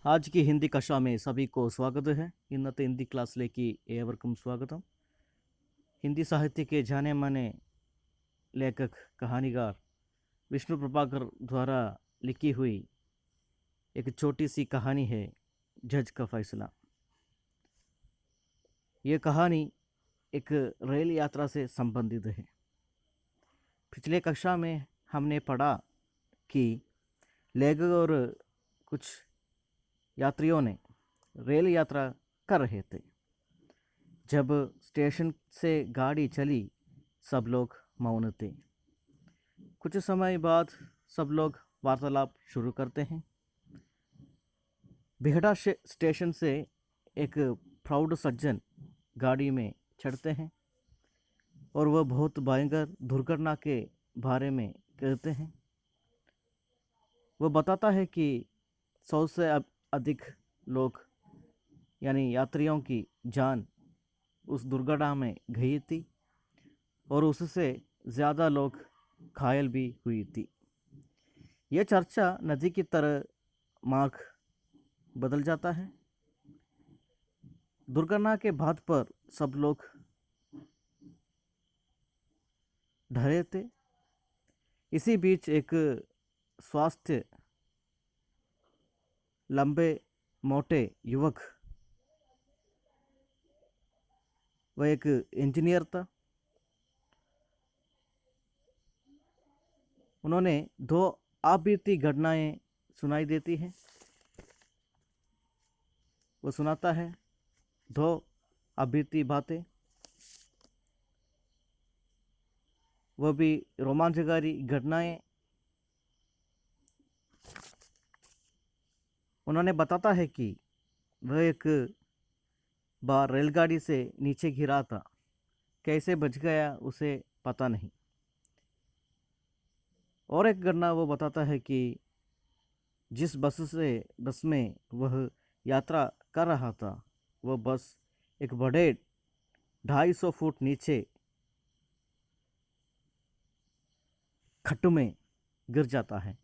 आज की हिंदी कक्षा में सभी को स्वागत है। इन्नते हिंदी क्लाസ്സിലേക്ക് ഏവർക്കും स्वागतम। हिंदी साहित्य के जाने माने लेखक कहानीकार विष्णु प्रभाकर द्वारा लिखी हुई एक छोटी सी कहानी है जज का फैसला। ये कहानी एक रेल यात्रा से संबंधित है। पिछले कक्षा में हमने पढ़ा कि लेखक और कुछ यात्रियों ने रेल यात्रा कर रहे थे। जब स्टेशन से गाड़ी चली सब लोग मौन थे। कुछ समय बाद सब लोग वार्तालाप शुरू करते हैं। बेहड़ा स्टेशन से एक प्रौढ़ सज्जन गाड़ी में चढ़ते हैं और वह बहुत भयंकर दुर्घटना के बारे में कहते हैं। वह बताता है कि 100 से अधिक लोग यानी यात्रियों की जान उस दुर्घटना में गई थी और उससे ज़्यादा लोग घायल भी हुई थी। यह चर्चा नदी की तरह मार्ग बदल जाता है। दुर्घटना के बाद पर सब लोग डरे थे। इसी बीच एक स्वास्थ्य लंबे मोटे युवक, वह एक इंजीनियर था। उन्होंने 2 अप्रीति घटनाएं सुनाई देती हैं। वो सुनाता है 2 अप्रीति बातें, वह भी रोमांचकारी घटनाएं। उन्होंने बताता है कि वह एक बार रेलगाड़ी से नीचे गिरा था। कैसे बच गया उसे पता नहीं। और एक घटना वो बताता है कि जिस बस में वह यात्रा कर रहा था, वह बस एक बड़े 250 फुट नीचे खड्ड में गिर जाता है।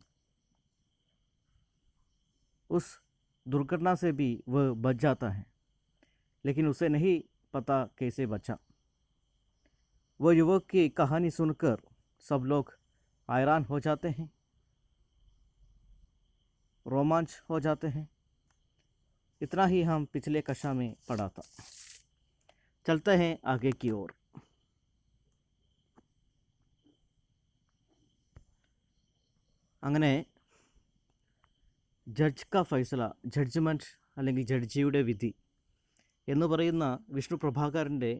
उस दुर्घटना से भी वह बच जाता है, लेकिन उसे नहीं पता कैसे बचा। वह युवक की कहानी सुनकर सब लोग हैरान हो जाते हैं, रोमांच हो जाते हैं। इतना ही हम पिछले कक्षा में पढ़ा था। चलते हैं आगे की ओर। അങ്ങനെ ജഡ്ജ് ക ഫൈസല, ജഡ്ജ്മെൻറ്റ് അല്ലെങ്കിൽ ജഡ്ജിയുടെ വിധി എന്ന് പറയുന്ന വിഷ്ണു പ്രഭാകരൻ്റെ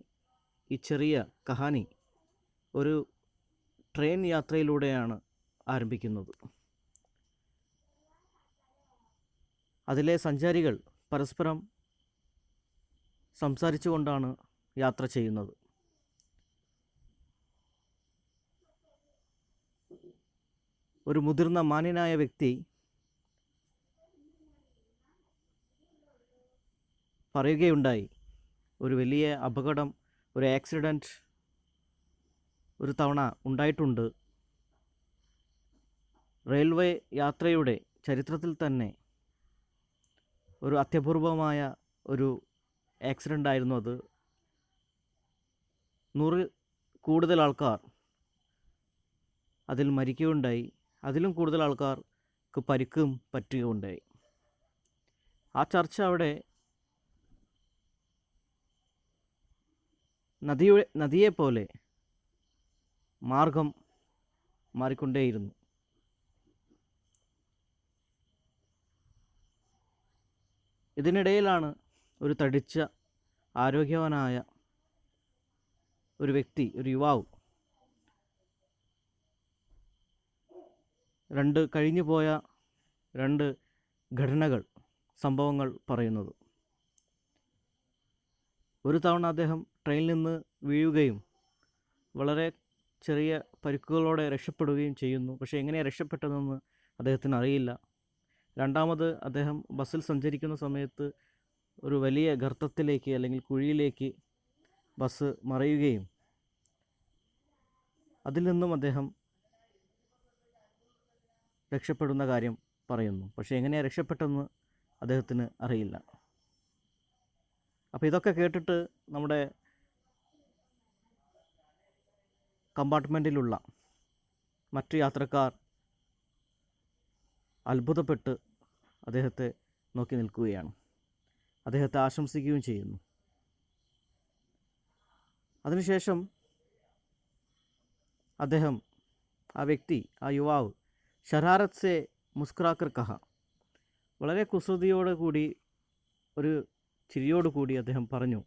ഈ ചെറിയ കഹാനി ഒരു ട്രെയിൻ യാത്രയിലൂടെയാണ് ആരംഭിക്കുന്നത്. അതിലെ സഞ്ചാരികൾ പരസ്പരം സംസാരിച്ചുകൊണ്ടാണ് യാത്ര ചെയ്യുന്നത്. ഒരു മുതിർന്ന മാന്യനായ വ്യക്തി പറയുകയുണ്ടായി, ഒരു വലിയ അപകടം, ഒരു ആക്സിഡൻറ്റ് ഒരു തവണ ഉണ്ടായിട്ടുണ്ട്. റെയിൽവേ യാത്രയുടെ ചരിത്രത്തിൽ തന്നെ ഒരു അത്യപൂർവമായ ഒരു ആക്സിഡൻ്റ് ആയിരുന്നു അത്. 100 കൂടുതൽ ആൾക്കാർ അതിൽ മരിക്കുകയുണ്ടായി. അതിലും കൂടുതൽ ആൾക്കാർക്ക് പരിക്കും പറ്റുകയുണ്ടായി. ആ ചർച്ച അവിടെ നദിയെപ്പോലെ മാർഗം മാറിക്കൊണ്ടേയിരുന്നു. ഇതിനിടയിലാണ് ഒരു തടിച്ച ആരോഗ്യവാനായ ഒരു വ്യക്തി, ഒരു യുവാവ്, 2 കഴിഞ്ഞു പോയ 2 സംഭവങ്ങൾ പറയുന്നത്. ഒരു തവണ അദ്ദേഹം ട്രെയിനിൽ നിന്ന് വീഴുകയും വളരെ ചെറിയ പരിക്കുകളോടെ രക്ഷപ്പെടുകയും ചെയ്യുന്നു. പക്ഷേ എങ്ങനെയാണ് രക്ഷപ്പെട്ടതെന്ന് അദ്ദേഹത്തിന് അറിയില്ല. രണ്ടാമത് അദ്ദേഹം ബസ്സിൽ സഞ്ചരിക്കുന്ന സമയത്ത് ഒരു വലിയ ഗർത്തത്തിലേക്ക് അല്ലെങ്കിൽ കുഴിയിലേക്ക് ബസ് മറിയുകയും അതിൽ നിന്നും അദ്ദേഹം രക്ഷപ്പെടുന്ന കാര്യം പറയുന്നു. പക്ഷേ എങ്ങനെയാണ് രക്ഷപ്പെട്ടെന്ന് അദ്ദേഹത്തിന് അറിയില്ല. അപ്പോൾ ഇതൊക്കെ കേട്ടിട്ട് നമ്മുടെ കമ്പാർട്ട്മെൻറ്റിലുള്ള മറ്റു യാത്രക്കാർ അത്ഭുതപ്പെട്ട് അദ്ദേഹത്തെ നോക്കി നിൽക്കുകയാണ്. അദ്ദേഹത്തെ ആശംസിക്കുകയും ചെയ്യുന്നു. അതിനുശേഷം അദ്ദേഹം, ആ വ്യക്തി, ആ യുവാവ്, ഷരാരത് സെ മുസ്കുറാക്കർ കഹ, വളരെ കുസൃതിയോടുകൂടി, ഒരു ചിരിയോടുകൂടി അദ്ദേഹം പറഞ്ഞു,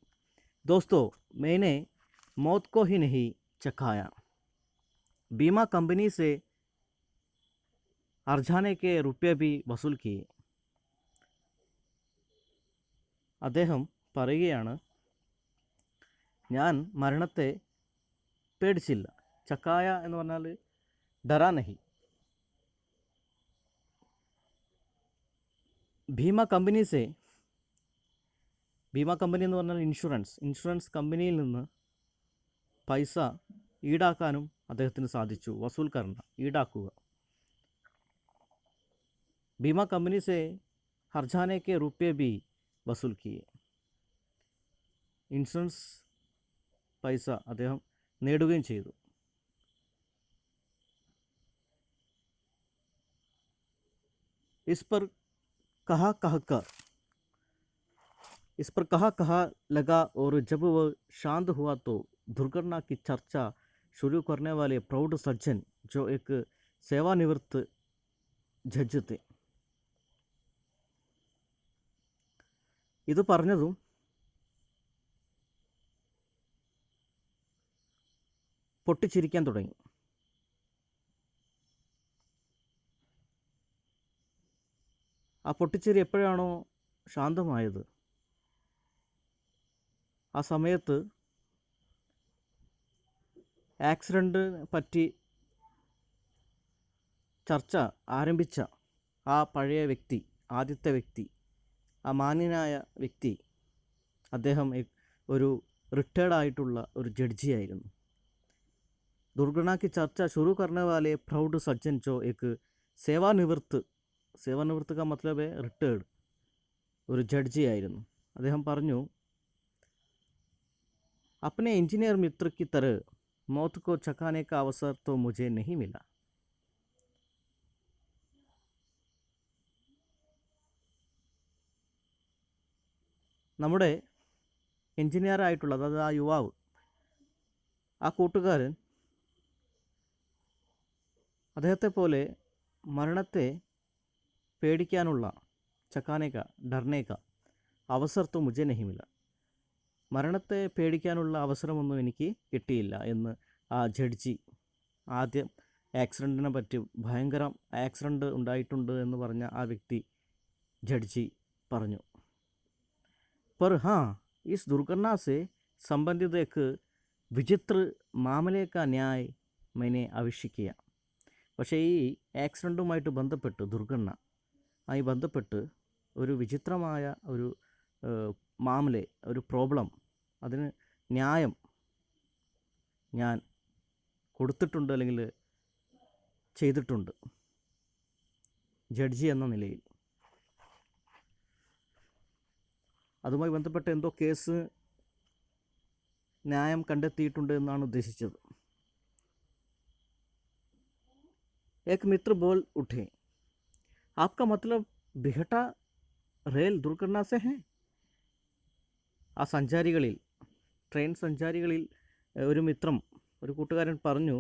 ദോസ്തോ मैंने मौत को ही नहीं चखाया, बीमा कंपनी से अर्झाने के रुपये भी वसूल किए. അദ്ദേഹം പറയുകയാണ്, ഞാൻ മരണത്തെ പേടിച്ചില്ല. ചക്കായ എന്ന് പറഞ്ഞാൽ ഡറാ നഹി. ഭീമ കമ്പനീസെ, ഭീമ കമ്പനി എന്ന് പറഞ്ഞാൽ ഇൻഷുറൻസ് കമ്പനിയിൽ നിന്ന് പൈസ ഈടാക്കാനും അദ്ദേഹത്തിന് സാധിച്ചു. വസൂൽ കർണ, ഈടാക്കുക. ഭീമ കമ്പനി സെ ഹർജാനെ കെ റുപ്യ ബി വസൂൽ കിയെ. ഇൻഷുറൻസ് പൈസ അദ്ദേഹം നേടുകയും ചെയ്തു. इस पर कहा लगा और जब वह शांत हुआ तो दुर्घटना की चर्चा शुरू करने वाले प्रौढ़ सज्जन जो एक सेवानिवृत्त ജഡ്ജ് थे. ഇത് പറഞ്ഞതും പൊട്ടിച്ചിരിക്കാൻ തുടങ്ങി. ആ പൊട്ടിച്ചിരി എപ്പോഴാണോ ശാന്തമായത്, ആ സമയത്ത് ആക്സിഡൻറ്റ് പറ്റി ചർച്ച ആരംഭിച്ച ആ പഴയ വ്യക്തി, ആദ്യത്തെ വ്യക്തി, ആ മാന്യനായ വ്യക്തി, അദ്ദേഹം ഒരു റിട്ടയർഡായിട്ടുള്ള ഒരു ജഡ്ജിയായിരുന്നു. दुर्घटना की चर्चा शुरू करने वाले प्रौढ़ सज्जन जो एक सेवानिवृत्त का मतलब है റിട്ടേർഡ്, ഒരു ജഡ്ജിയായിരുന്നു. അദ്ദേഹം പറഞ്ഞു, अपने इंजीनियर मित्र की तरह मौत को चखाने का अवसर तो मुझे नहीं मिला. നമ്മുടെ എഞ്ചിനീയർ ആയിട്ടുള്ള, അതായത് ആ യുവാവ്, ആ കൂട്ടുകാരൻ, അദ്ദേഹത്തെ പോലെ മരണത്തെ പേടിക്കാനുള്ള, ചക്കാനേക്ക ഡർനേക്ക അവസർ തോ മുझे नहीं मिला, മരണത്തെ പേടിക്കാനുള്ള അവസരമൊന്നും എനിക്ക് കിട്ടിയില്ല എന്ന് ആ ജഡ്ജി, ആദ്യം ആക്സിഡൻറ്റിനെ പറ്റി, ഭയങ്കര ആക്സിഡൻറ്റ് ഉണ്ടായിട്ടുണ്ട് എന്ന് പറഞ്ഞ ആ വ്യക്തി, ജഡ്ജി പറഞ്ഞു. पर हाँ, इस दुर्घटना से संबंधित एक विचित्र मामले का न्याय मैंने अवश्य किया. പക്ഷേ ഈ ആക്സിഡൻറ്റുമായിട്ട് ബന്ധപ്പെട്ട്, ദുർഘടന ആയി ബന്ധപ്പെട്ട് ഒരു വിചിത്രമായ ഒരു മാമലെ, ഒരു പ്രോബ്ലം, അതിന് ന്യായം ഞാൻ കൊടുത്തിട്ടുണ്ട്, അല്ലെങ്കിൽ ചെയ്തിട്ടുണ്ട് ജഡ്ജി എന്ന നിലയിൽ. അതുമായി ബന്ധപ്പെട്ട് എന്തോ കേസ് ന്യായം കണ്ടെത്തിയിട്ടുണ്ട് എന്നാണ് ഉദ്ദേശിച്ചത്. एक मित्र बोल उठे, आपका मतलब बिहटा रेल दुर्घटना से है? ആ സഞ്ചാരികളിൽ, ട്രെയിൻ സഞ്ചാരികളിൽ ഒരു മിത്രം, ഒരു കൂട്ടുകാരൻ പറഞ്ഞു,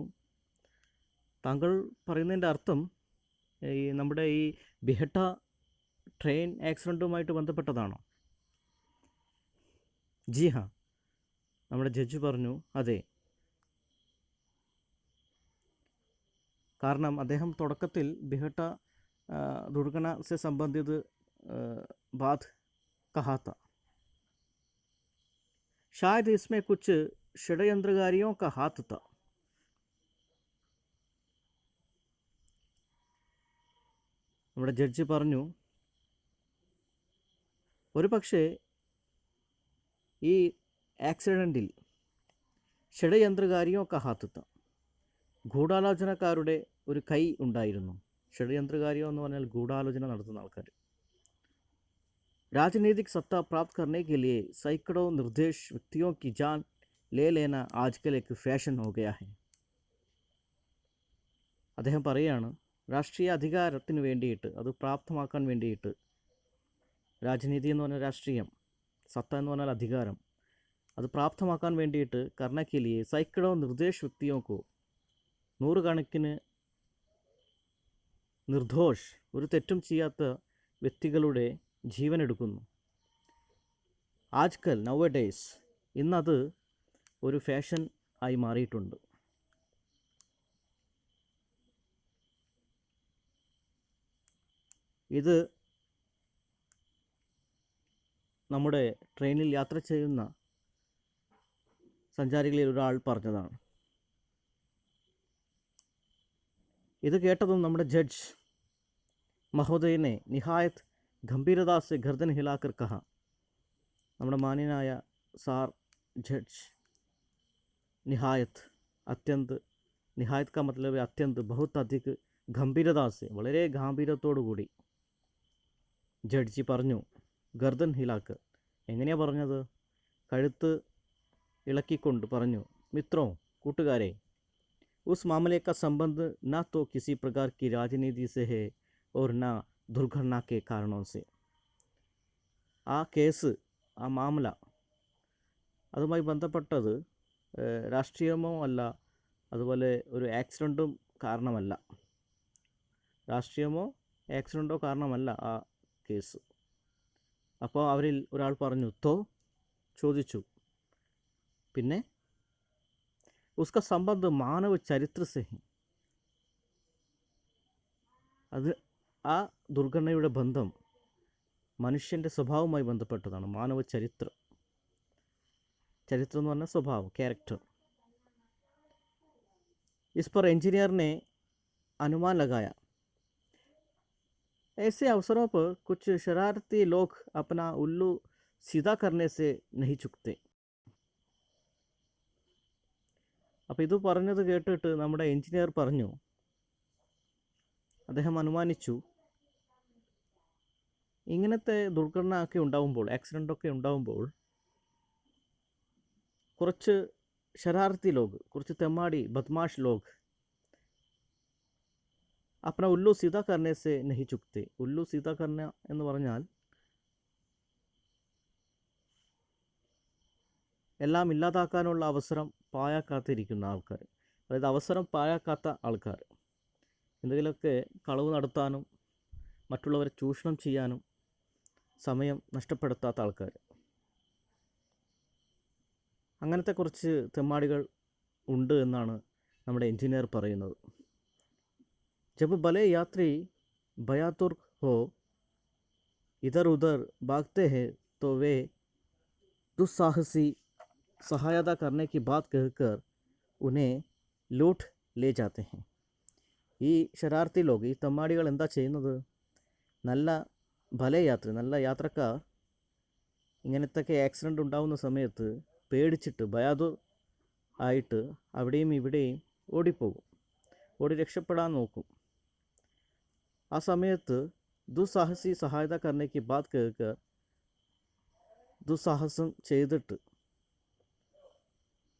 താങ്കൾ പറയുന്നതിൻ്റെ അർത്ഥം ഈ നമ്മുടെ ഈ ബിഹട്ട ട്രെയിൻ ആക്സിഡൻറ്റുമായിട്ട് ബന്ധപ്പെട്ടതാണോ? ജി ഹാ, നമ്മുടെ ജഡ്ജി പറഞ്ഞു, അതെ. കാരണം അദ്ദേഹം തുടക്കത്തിൽ ബിഹട്ട दुर्घटना से संबंधित बात कहा था. शायद इसमें कुछ षड्यंत्रकारियों का हाथ था. നമ്മുടെ ജഡ്ജി പറഞ്ഞു, ഒരു പക്ഷേ ഈ ആക്സിഡൻറ്റിൽ ഷഡയന്ത്രകാരിയോ കാ ഹാത്ത് था, ഗൂഢാലോചനക്കാരുടെ ഒരു കൈ ഉണ്ടായിരുന്നു. ഷഡയന്ത്രകാരിയോ എന്ന് പറഞ്ഞാൽ ഗൂഢാലോചന നടത്തുന്ന ആൾക്കാർ. राजनीतिक सत्ता प्राप्त करने के लिए सैकड़ों निर्दोष व्यक्तियों की जान ले लेना आजकल एक फैशन हो गया है. അദ്ദേഹം പറയുകയാണ്, രാഷ്ട്രീയ അധികാരത്തിന് വേണ്ടിയിട്ട്, അത് പ്രാപ്തമാക്കാൻ വേണ്ടിയിട്ട്, രാജനീതി എന്ന് പറഞ്ഞാൽ രാഷ്ട്രീയം, സത്ത എന്ന് പറഞ്ഞാൽ അധികാരം, അത് പ്രാപ്തമാക്കാൻ വേണ്ടിയിട്ട് करने के लिए सैकड़ों निर्दोष व्यक्तियों को, നൂറുകണക്കിന് നിർദോഷ്, ഒരു തെറ്റും ചെയ്യാത്ത വ്യക്തികളുടെ ജീവൻ എടുക്കുന്നു. ആജ്കൽ, നൗ ഡേയ്സ്, ഇന്നത് ഒരു ഫാഷൻ ആയി മാറിയിട്ടുണ്ട്. ഇത് നമ്മുടെ ട്രെയിനിൽ യാത്ര ചെയ്യുന്ന സഞ്ചാരികളിൽ ഒരാൾ പറഞ്ഞതാണ്. ഇത് കേട്ടതും നമ്മുടെ ജഡ്ജ് മഹോദയ ने निहायत गंभीरता से गर्दन हिलाकर कहा, നമ്മുടെ മാന്യനായ സാർ ജഡ്ജ് निहायत, അത്യന്ത്, निहायत का मतलब है अत्यंत, बहुत अधिक, गंभीरता से, വളരെ ഗാംഭീര്യത്തോടു കൂടി ജഡ്ജി പറഞ്ഞു, ഗർദൻ ഹിലാക്കർ, എങ്ങനെയാണ് പറഞ്ഞത്? കഴുത്ത് ഇളക്കിക്കൊണ്ട് പറഞ്ഞു, മിത്രോ, കൂട്ടുകാരെ, उस मामले का संबंध ना तो किसी प्रकार की राजनीति से है और ना दुर्घटना के कारणों से. ആ കേസ്, ആ മാമല, അതുമായി ബന്ധപ്പെട്ടത് രാഷ്ട്രീയമോ അല്ല, അതുപോലെ ഒരു ആക്സിഡൻറ്റും കാരണമല്ല. രാഷ്ട്രീയമോ ആക്സിഡൻറ്റോ കാരണമല്ല ആ കേസ്. അപ്പോൾ അവരിൽ ഒരാൾ പറഞ്ഞു, ചോദിച്ചു, പിന്നെ उसका संबंध मानव चरित्र से है. അത്, ആ ദുർഘടനയുടെ ബന്ധം മനുഷ്യൻ്റെ സ്വഭാവവുമായി ബന്ധപ്പെട്ടതാണ്. മാനവ ചരിത്രം, ചരിത്രം എന്ന് പറഞ്ഞാൽ സ്വഭാവം, ക്യാരക്ടർ. इस पर इंजीनियर ने अनुमान लगाया, ऐसे अवसरों पर कुछ शरारती लोग अपना उल्लू सीधा करने से नहीं चूकते. അപ്പോൾ ഇത് പറഞ്ഞത് കേട്ടിട്ട് നമ്മുടെ എഞ്ചിനീയർ പറഞ്ഞു, അദ്ദേഹം അനുമാനിച്ചു, ഇങ്ങനത്തെ ദുർഘടന ഒക്കെ ഉണ്ടാകുമ്പോൾ, ആക്സിഡൻ്റൊക്കെ ഉണ്ടാകുമ്പോൾ, കുറച്ച് शरारती लोग, കുറച്ച് തെമ്മാടി, ബദ്മാഷ് ലോഗ്, अपना उल्लू सीधा करने से नहीं चूकते. ഉല്ലു സീത കർണ എന്ന് പറഞ്ഞാൽ എല്ലാം ഇല്ലാതാക്കാനുള്ള അവസരം പാഴാക്കാത്തിരിക്കുന്ന ആൾക്കാർ. അതായത് അവസരം പാഴാക്കാത്ത ആൾക്കാർ, എന്തെങ്കിലുമൊക്കെ കളവ് നടത്താനും മറ്റുള്ളവരെ ചൂഷണം ചെയ്യാനും സമയം നഷ്ടപ്പെടുത്താത്ത ആൾക്കാർ. അങ്ങനത്തെ കുറച്ച് തെമ്മാടികൾ ഉണ്ട് എന്നാണ് നമ്മുടെ എഞ്ചിനീയർ പറയുന്നത്. जब भले यात्री बयातुर हो, इधर उधर भागते हैं, तो वे दुस्साहसी सहायता करने की बात कहकर उन्हें लूट ले जाते हैं. ഈ ശരാർത്തി ലോഗ്, ഈ തെമ്മാടികൾ എന്താ ചെയ്യുന്നത്? നല്ല ഭലയാത്രി, നല്ല യാത്രക്കാർ ഇങ്ങനത്തൊക്കെ ആക്സിഡൻ്റ് ഉണ്ടാകുന്ന സമയത്ത് പേടിച്ചിട്ട്, ബയാദുർ ആയിട്ട് അവിടെയും ഇവിടെയും ഓടിപ്പോകും, ഓടി രക്ഷപ്പെടാൻ നോക്കും. ആ സമയത്ത് ദുസ്സാഹസി സഹായത കർണയ്ക്ക് ബാത് കേൾക്കുക, ദുസ്സാഹസം ചെയ്തിട്ട്,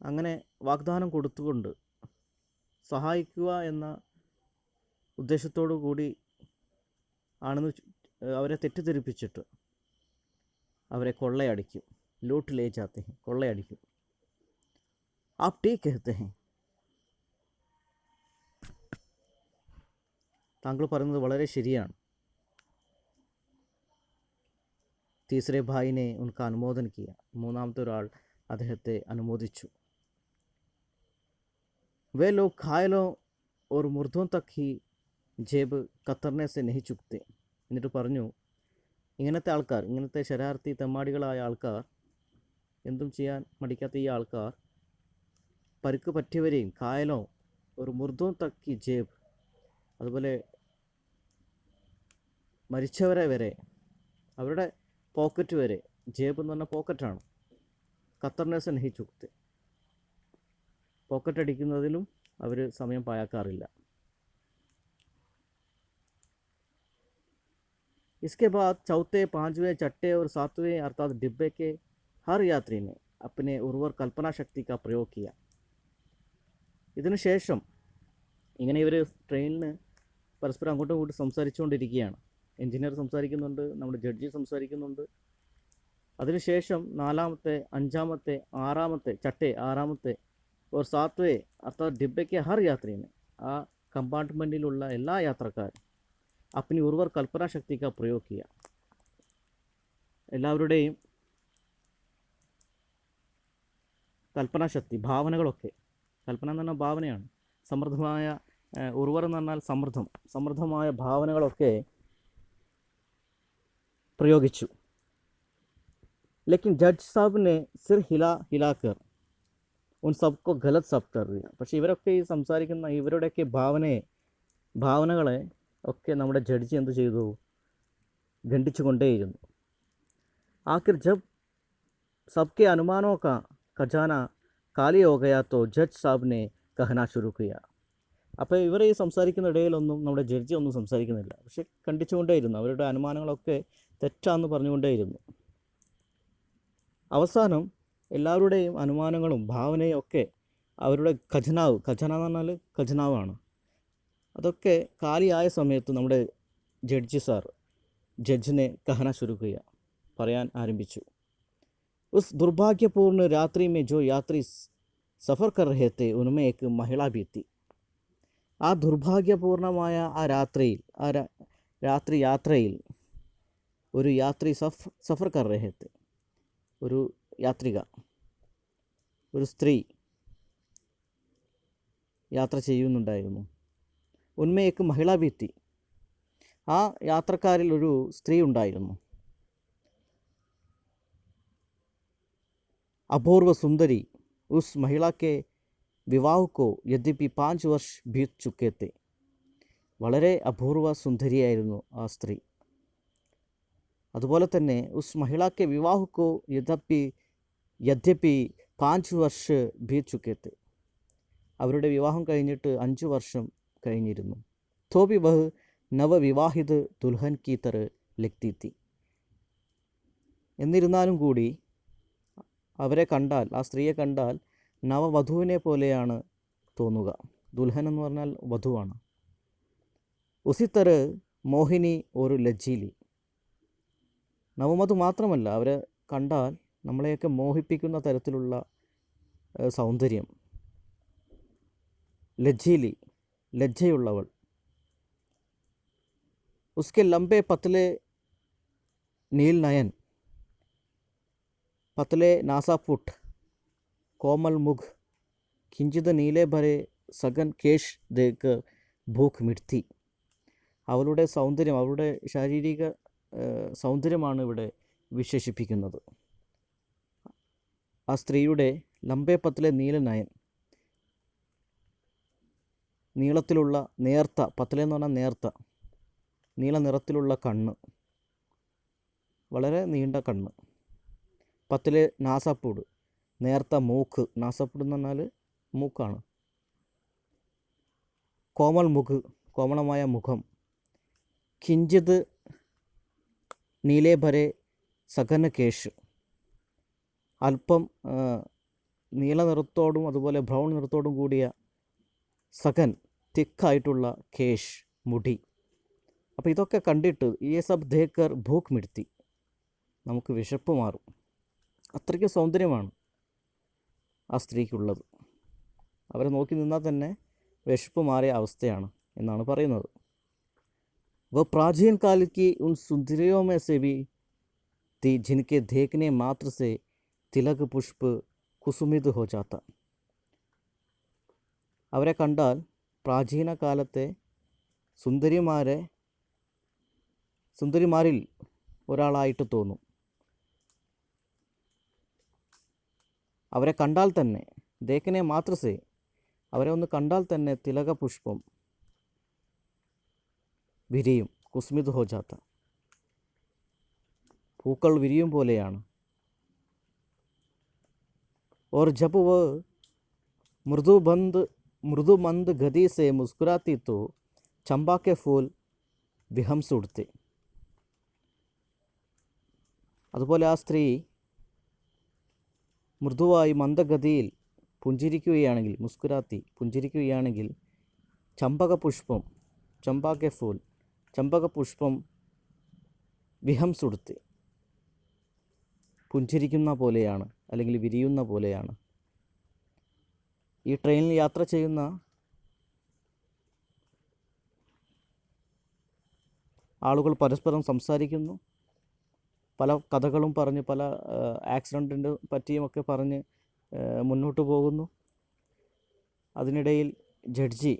അങ്ങനെ വാഗ്ദാനം കൊടുത്തുകൊണ്ട്, സഹായിക്കുക എന്ന ഉദ്ദേശത്തോടു കൂടി ആണെന്ന് അവരെ തെറ്റിദ്ധരിപ്പിച്ചിട്ട് അവരെ കൊള്ളയടിക്കും. ലൂട്ട് ലേ ജാത്തെ ഹെ, കൊള്ളയടിക്കും. ആപ് ടീക് കഹത്തെ ഹെ, താങ്കൾ പറയുന്നത് വളരെ ശരിയാണ്. തീസരെ ഭായിനെ ഉൻക അനുമോദൻ കിയ, മൂന്നാമത്തെ ഒരാൾ അദ്ദേഹത്തെ അനുമോദിച്ചു. വേ ലോഗ് ഘായലോ ഓർ മുർദോं തക് ഹി ജേബ് കത്തർനെ സെ നഹി ചുക്തെ. എന്നിട്ട് പറഞ്ഞു, ഇങ്ങനത്തെ ആൾക്കാർ, ഇങ്ങനത്തെ ശരാർത്തി തെമ്മാടികളായ ആൾക്കാർ, എന്തും ചെയ്യാൻ മടിക്കാത്ത ഈ ആൾക്കാർ, പരുക്ക് പറ്റിയവരെയും, ഘായലോ ഒരു മുർദോं തക് ഹി ജേബ്, അതുപോലെ മരിച്ചവരെ വരെ, അവരുടെ പോക്കറ്റ് വരെ, ജേബ് എന്ന് പറഞ്ഞാൽ പോക്കറ്റാണ്, ഖത്തർനെസ് നഹി ചുക്തെ, പോക്കറ്റ് അടിക്കുന്നതിലും അവർ സമയം പാഴാക്കാറില്ല. इसके बाद चौथे, पाँचवें, छठे और सातवें अर्थात डिब्बे के हर यात्री ने अपने उर्वर कल्पना शक्ति का प्रयोग किया. ഇതിനുശേഷം ഇങ്ങനെ ഇവർ ട്രെയിനിൽ പരസ്പരം അങ്ങോട്ടും ഇങ്ങോട്ടും സംസാരിച്ചുകൊണ്ടിരിക്കുകയാണ്. എഞ്ചിനീയർ സംസാരിക്കുന്നുണ്ട്, നമ്മുടെ ജഡ്ജി സംസാരിക്കുന്നുണ്ട്. അതിനുശേഷം നാലാമത്തെ, അഞ്ചാമത്തെ, ആറാമത്തെ छठे, ആറാമത്തെ और सातवें अर्थात डिब्बे के हर यात्री ने ആ കമ്പാർട്ട്മെൻറ്റിലുള്ള എല്ലാ യാത്രക്കാരും अपनी उर्वर कल्पना शक्ति का प्रयोग किया. എല്ലാവരുടെയും കൽപ്പനാശക്തി, ഭാവനകളൊക്കെ, കൽപ്പന എന്ന് പറഞ്ഞാൽ ഭാവനയാണ്, സമൃദ്ധമായ ഉർവർ എന്ന് പറഞ്ഞാൽ സമൃദ്ധമായ ഭാവനകളൊക്കെ പ്രയോഗിച്ചു. लेकिन जज साहब ने सिर हिलाकर उन सबको गलत साबित कर दिया. പക്ഷേ ഇവരൊക്കെ ഈ സംസാരിക്കുന്ന ഇവരുടെയൊക്കെ ഭാവനകളെ ഒക്കെ നമ്മുടെ ജഡ്ജി എന്ത് ചെയ്തു? ഖണ്ഡിച്ചു കൊണ്ടേയിരുന്നു. आखिर जब सबके अनुमानों का खजाना खाली हो गया तो जज साहब ने कहना शुरू किया. അപ്പോൾ ഇവർ ഈ സംസാരിക്കുന്ന ഇടയിലൊന്നും നമ്മുടെ ജഡ്ജി ഒന്നും സംസാരിക്കുന്നില്ല, പക്ഷെ ഖണ്ഡിച്ചുകൊണ്ടേയിരുന്നു. അവരുടെ അനുമാനങ്ങളൊക്കെ തെറ്റാന്ന് പറഞ്ഞുകൊണ്ടേയിരുന്നു. അവസാനം എല്ലാവരുടെയും അനുമാനങ്ങളും ഭാവനയും ഒക്കെ അവരുടെ ഖജന എന്ന് പറഞ്ഞാൽ ഖജനാവാണ്, അതൊക്കെ കാലിയായ സമയത്ത് നമ്മുടെ ജഡ്ജിനെ കഹന ശുരു കിയ, പറയാൻ ആരംഭിച്ചു. उस दुर्भाग्यपूर्ण रात्रि में जो यात्री सफ़र कर रहे थे उनमें एक महिला भी थी. ആ ദുർഭാഗ്യപൂർണമായ ആ രാത്രി യാത്രയിൽ ഒരു യാത്രി സഫർ കർ രഹേ थे, ഒരു യാത്രിക, ഒരു സ്ത്രീ യാത്ര ചെയ്യുന്നുണ്ടായിരുന്നു. ഉന്മേ ഏക് മഹിള ഭി തി, ആ യാത്രക്കാരിൽ ഒരു സ്ത്രീ ഉണ്ടായിരുന്നു. अपूर्व सुंदरी उस महिला के विवाह को यद्यपि 5 वर्ष बीत चुके थे. വളരെ അപൂർവ സുന്ദരിയായിരുന്നു ആ സ്ത്രീ. അതുപോലെ തന്നെ ഉസ് മഹിളാക്കെ വിവാഹക്കോ യദ്യപി 5 വർഷ ബീത് ചുക്കെ थे, അവരുടെ വിവാഹം കഴിഞ്ഞിട്ട് 5 വർഷം കഴിഞ്ഞിരുന്നു. तो भी वह നവവിവാഹിത ദുൽഹൻ കി തര ലഗ്തി തി. എന്നിരുന്നാലും കൂടി അവരെ കണ്ടാൽ, ആ സ്ത്രീയെ കണ്ടാൽ നവവധുവിനെ പോലെയാണ് തോന്നുക. ദുൽഹൻ എന്ന് പറഞ്ഞാൽ വധുവാണ്. ഉസി തര മോഹിനി ഒരു ലജ്ജീലി. നവവധു മാത്രമല്ല, അവരെ കണ്ടാൽ നമ്മളെയൊക്കെ മോഹിപ്പിക്കുന്ന തരത്തിലുള്ള സൗന്ദര്യം. ലജ്ജീലി, ലജ്ജയുള്ളവൾ. ഉസ്കെ ലംബെ പത്ലെ നീൽ നയൻ, पतले नासापुट, कोमल मुख, किंचित नीले भरे सघन केश देखकर भूख मिटती. അവളുടെ സൗന്ദര്യം, അവളുടെ ശാരീരിക സൗന്ദര്യമാണ് ഇവിടെ വിശേഷിപ്പിക്കുന്നത്. ആ സ്ത്രീയുടെ ലംബെ പത്ലെ നീല നയൻ, നീളത്തിലുള്ള നേർത്ത, പത്ലെ എന്ന് പറഞ്ഞാൽ നേർത്ത, നീല നിറത്തിലുള്ള കണ്ണ്, വളരെ നീണ്ട കണ്ണ്. പത്തിലെ നാസാപ്പൂട്, നേർത്ത മൂക്ക്, നാസാപ്പൂട് എന്ന് പറഞ്ഞാൽ മൂക്കാണ്. കോമൽ മുഖ്, കോമളമായ മുഖം. കിഞ്ചിത് നീലേഭരെ സഘന കേശ്, അല്പം നീല നിറത്തോടും അതുപോലെ ബ്രൗൺ നിറത്തോടും കൂടിയ സഘൻ, തിക്കായിട്ടുള്ള കേശ്, മുടി. അപ്പോൾ ഇതൊക്കെ കണ്ടിട്ട് ഈ സബ് ദേക്കർ ഭൂക്ക് മിടുത്തി, നമുക്ക് വിശപ്പ് മാറും. അത്രയ്ക്ക് സൗന്ദര്യമാണ് ആ സ്ത്രീക്കുള്ളത്. അവരെ നോക്കി നിന്നാൽ തന്നെ വിശപ്പ് മാറിയ അവസ്ഥയാണ് എന്നാണ് പറയുന്നത്. वह प्राचीन काल की उन सुंदरियों में से भी थी जिनके देखने मात्र से तिलक पुष्प कुसुमित हो जाता. അവരെ കണ്ടാൽ പ്രാചീന കാലത്തെ സുന്ദരിമാരിൽ ഒരാളായിട്ട് തോന്നും. അവരെ കണ്ടാൽ തന്നെ, ദേഖനെ മാത്രസേ, അവരെ ഒന്ന് കണ്ടാൽ തന്നെ തിലക പുഷ്പം വിരിയും. കുസ്മിത് ഹോ ജാത്ത, പൂക്കൾ വിരിയും പോലെയാണ്. और जब वह मृदुमंद गति से मुस्कुराती तो चंपा के फूल विहंस उड़ते. അതുപോലെ ആ സ്ത്രീ മൃദുവായി മന്ദഗതിയിൽ പുഞ്ചിരിക്കുകയാണെങ്കിൽ, മുസ്കുരാത്തി പുഞ്ചിരിക്കുകയാണെങ്കിൽ ചമ്പകപുഷ്പം വിഹംസുടുത്തി പുഞ്ചിരിക്കുന്ന പോലെയാണ്, അല്ലെങ്കിൽ വിരിയുന്ന പോലെയാണ്. ഈ ട്രെയിനിൽ യാത്ര ചെയ്യുന്ന ആളുകൾ പരസ്പരം സംസാരിക്കുന്നു, പല കഥകളും പറഞ്ഞ്, പല ആക്സിഡൻറ്റിനെ പറ്റിയുമൊക്കെ പറഞ്ഞ് മുന്നോട്ട് പോകുന്നു. അതിനിടയിൽ ജഡ്ജി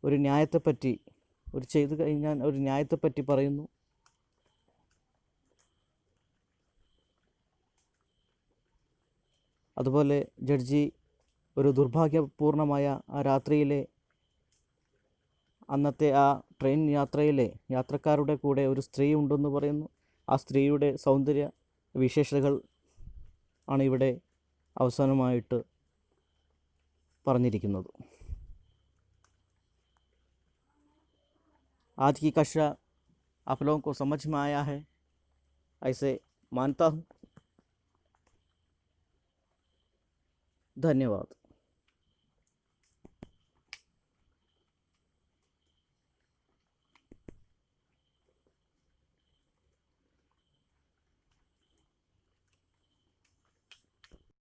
ഒരു ചെയ്തു കഴിഞ്ഞാൽ ഒരു ന്യായത്തെപ്പറ്റി പറയുന്നു. അതുപോലെ ജഡ്ജി ഒരു ദുർഭാഗ്യപൂർണമായ ആ രാത്രിയിലെ, അന്നത്തെ ആ ട്രെയിൻ യാത്രയിലെ യാത്രക്കാരുടെ കൂടെ ഒരു സ്ത്രീ ഉണ്ടെന്ന് പറയുന്നു. ആ സ്ത്രീയുടെ സൗന്ദര്യ വിശേഷതകൾ ആണ് ഇവിടെ അവസാനമായിട്ട് പറഞ്ഞിരിക്കുന്നത്. आज की कक्षा आप लोगों को समझ में आया है, ऐसे मानता हूँ. धन्यवाद.